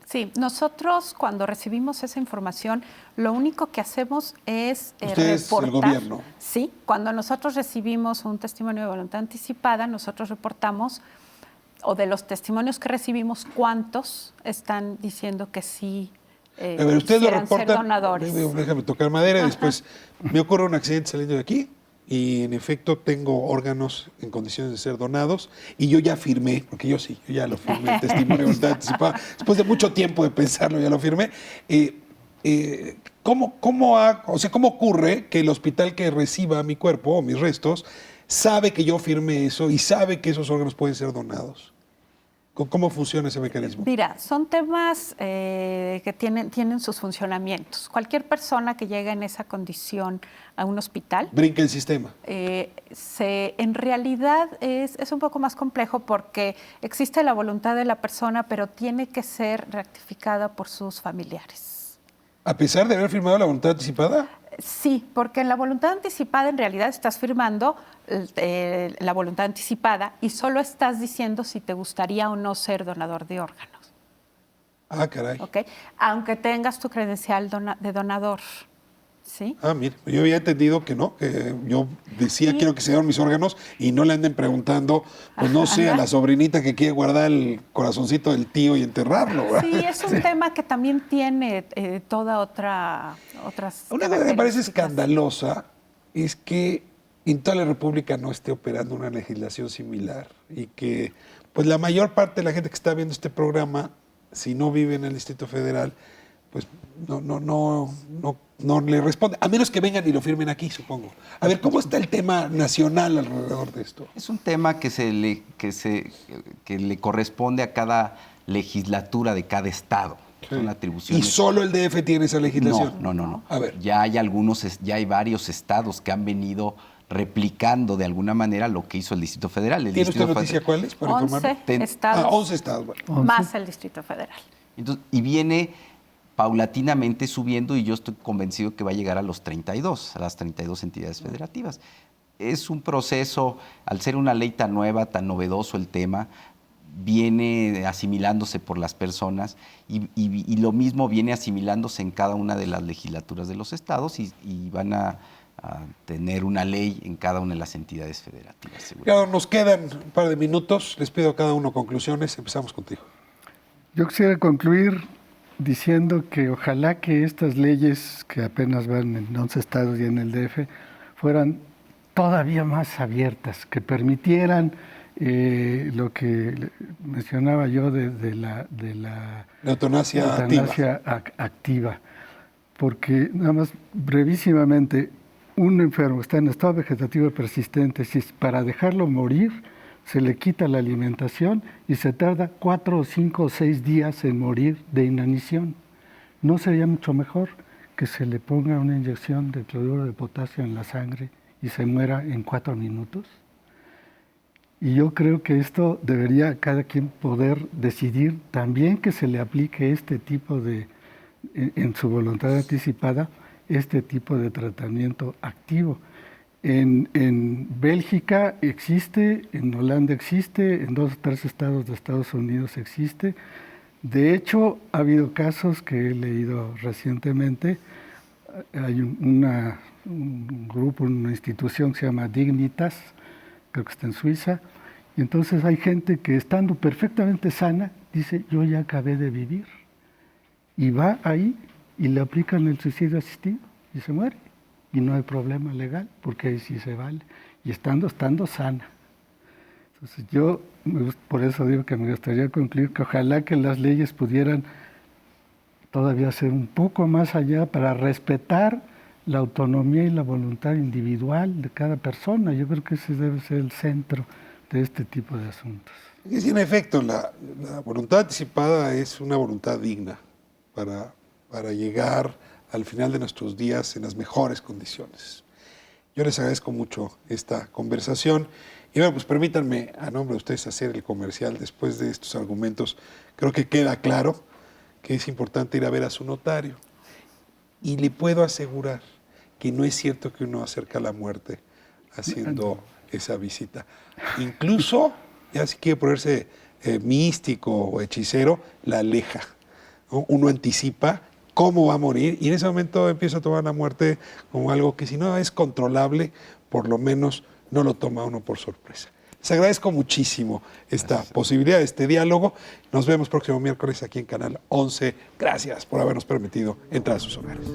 Sí, nosotros cuando recibimos esa información, lo único que hacemos es Ustedes, reportar. el gobierno. Sí, cuando nosotros recibimos un testimonio de voluntad anticipada, nosotros reportamos, o de los testimonios que recibimos, cuántos están diciendo que sí. A ver, ustedes lo quisieran ser reportan. donadores. Déjame tocar madera y después me ocurre un accidente saliendo de aquí y en efecto tengo órganos en condiciones de ser donados y yo ya firmé, porque yo ya lo firmé, el testimonio de voluntad anticipada. Después de mucho tiempo de pensarlo, ya lo firmé. ¿Cómo ocurre que el hospital que reciba mi cuerpo o mis restos sabe que yo firmé eso y sabe que esos órganos pueden ser donados? ¿Cómo funciona ese mecanismo? Mira, son temas que tienen sus funcionamientos. Cualquier persona que llega en esa condición a un hospital... Brinca el sistema. En realidad es un poco más complejo porque existe la voluntad de la persona, pero tiene que ser rectificada por sus familiares. ¿A pesar de haber firmado la voluntad anticipada? Sí, porque en la voluntad anticipada en realidad estás firmando la voluntad anticipada y solo estás diciendo si te gustaría o no ser donador de órganos. Ah, caray. ¿Okay? Aunque tengas tu credencial de donador. ¿Sí? Ah, mire, yo había entendido que no, que yo decía quiero que se den mis órganos y no le anden preguntando, pues no sé, a la sobrinita que quiere guardar el corazoncito del tío y enterrarlo, ¿verdad? Sí, es un tema que también tiene toda otras... Una cosa que me parece escandalosa es que en toda la República no esté operando una legislación similar y que pues la mayor parte de la gente que está viendo este programa, si no vive en el Distrito Federal, pues no le responde, a menos que vengan y lo firmen aquí, supongo. A ver, ¿cómo está el tema nacional alrededor de esto? Es un tema que le corresponde a cada legislatura de cada estado. Sí. Son atribuciones. ¿Y solo el DF tiene esa legislación? No. A ver. Ya hay varios estados que han venido replicando de alguna manera lo que hizo el Distrito Federal. ¿Tiene usted noticia cuáles? 11 estados. 11 estados. Bueno. Más el Distrito Federal. Entonces, y viene paulatinamente subiendo y yo estoy convencido que va a llegar a las 32 entidades federativas. Es un proceso, al ser una ley tan nueva, tan novedoso el tema, viene asimilándose por las personas y lo mismo viene asimilándose en cada una de las legislaturas de los estados y van a tener una ley en cada una de las entidades federativas. Claro, nos quedan un par de minutos, les pido a cada uno conclusiones, empezamos contigo. Yo quisiera concluir diciendo que ojalá que estas leyes, que apenas van en 11 estados y en el DF, fueran todavía más abiertas, que permitieran lo que mencionaba yo de la eutanasia activa. Porque nada más brevísimamente, un enfermo está en estado vegetativo persistente, si para dejarlo morir se le quita la alimentación y se tarda 4, 5 o 6 días en morir de inanición. ¿No sería mucho mejor que se le ponga una inyección de cloruro de potasio en la sangre y se muera en 4 minutos? Y yo creo que esto debería cada quien poder decidir también que se le aplique este tipo de, en su voluntad anticipada, este tipo de tratamiento activo. En Bélgica existe, en Holanda existe, en 2 o 3 estados de Estados Unidos existe. De hecho, ha habido casos que he leído recientemente. Hay un grupo, una institución que se llama Dignitas, creo que está en Suiza, y entonces hay gente que estando perfectamente sana, dice, yo ya acabé de vivir, y va ahí y le aplican el suicidio asistido y se muere. Y no hay problema legal, porque ahí sí se vale, y estando sana. Entonces yo, por eso digo que me gustaría concluir que ojalá que las leyes pudieran todavía ser un poco más allá para respetar la autonomía y la voluntad individual de cada persona. Yo creo que ese debe ser el centro de este tipo de asuntos. Y sí, en efecto, la voluntad anticipada es una voluntad digna para llegar al final de nuestros días en las mejores condiciones. Yo les agradezco mucho esta conversación. Y bueno, pues permítanme, a nombre de ustedes, hacer el comercial. Después de estos argumentos, creo que queda claro que es importante ir a ver a su notario. Y le puedo asegurar que no es cierto que uno acerca a la muerte haciendo esa visita. Incluso, ya si quiere ponerse místico o hechicero, la aleja, ¿no? Uno anticipa cómo va a morir y en ese momento empieza a tomar la muerte como algo que si no es controlable, por lo menos no lo toma uno por sorpresa. Les agradezco muchísimo esta posibilidad, este diálogo. Nos vemos próximo miércoles aquí en Canal 11. Gracias por habernos permitido entrar a sus hogares.